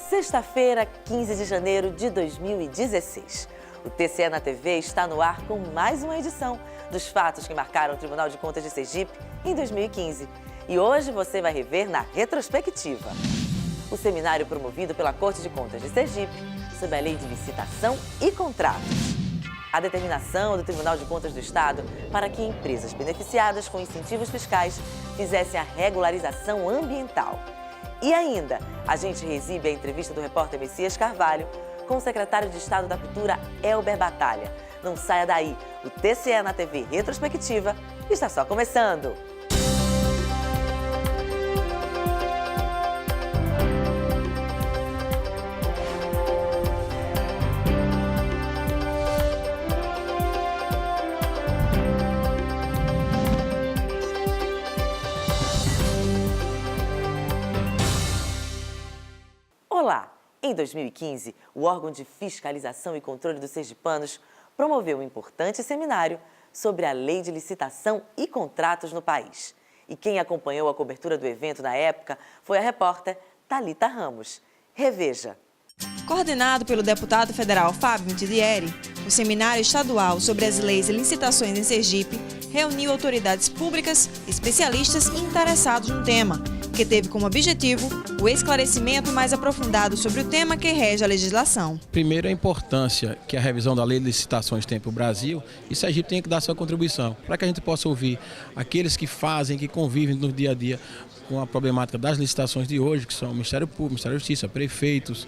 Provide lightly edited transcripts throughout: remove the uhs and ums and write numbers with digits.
Sexta-feira, 15 de janeiro de 2016. O TCE na TV está no ar com mais uma edição dos fatos que marcaram o Tribunal de Contas de Sergipe em 2015. E hoje você vai rever na retrospectiva. O seminário promovido pela Corte de Contas de Sergipe sobre a Lei de Licitação e Contratos. A determinação do Tribunal de Contas do Estado para que empresas beneficiadas com incentivos fiscais fizessem a regularização ambiental. E ainda, a gente reexibe a entrevista do repórter Messias Carvalho com o secretário de Estado da Cultura, Elber Batalha. Não saia daí, o TCE na TV Retrospectiva está só começando. Olá! Em 2015, o órgão de fiscalização e controle dos sergipanos promoveu um importante seminário sobre a Lei de Licitação e Contratos no país. E quem acompanhou a cobertura do evento na época foi a repórter Thalita Ramos. Reveja. Coordenado pelo deputado federal Fábio Mitidieri, o Seminário Estadual sobre as Leis e Licitações em Sergipe reuniu autoridades públicas, especialistas e interessados no tema, que teve como objetivo o esclarecimento mais aprofundado sobre o tema que rege a legislação. Primeiro, a importância que a revisão da Lei de Licitações tem para o Brasil, e Sergipe tem que dar sua contribuição, para que a gente possa ouvir aqueles que fazem, que convivem no dia a dia com a problemática das licitações de hoje, que são o Ministério Público, o Ministério da Justiça, prefeitos,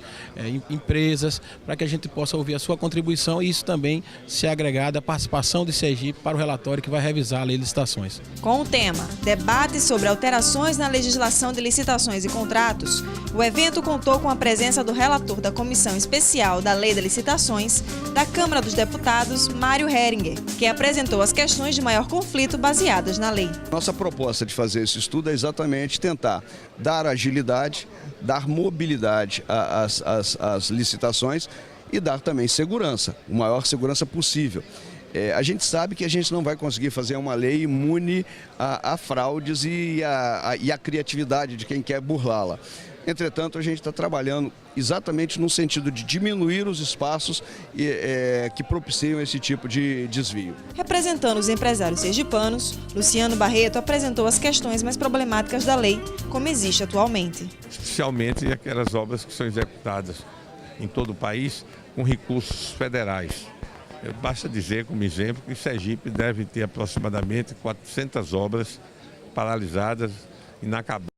empresas, para que a gente possa ouvir a sua contribuição e isso também se agregar à participação de Sergipe para o relatório que vai revisar a Lei de Licitações. Com o tema Debate sobre alterações na legislação de licitações e contratos, o evento contou com a presença do relator da Comissão Especial da Lei de Licitações da Câmara dos Deputados, Mário Heringer, que apresentou as questões de maior conflito baseadas na lei. Nossa proposta de fazer esse estudo é exatamente tentar dar agilidade, dar mobilidade às licitações e dar também segurança, a maior segurança possível. A gente sabe que a gente não vai conseguir fazer uma lei imune a fraudes e a criatividade de quem quer burlá-la. Entretanto, a gente está trabalhando exatamente no sentido de diminuir os espaços que propiciam esse tipo de desvio. Representando os empresários sergipanos, Luciano Barreto apresentou as questões mais problemáticas da lei, como existe atualmente. Especialmente aquelas obras que são executadas em todo o país com recursos federais. Basta dizer, como exemplo, que Sergipe deve ter aproximadamente 400 obras paralisadas, inacabadas.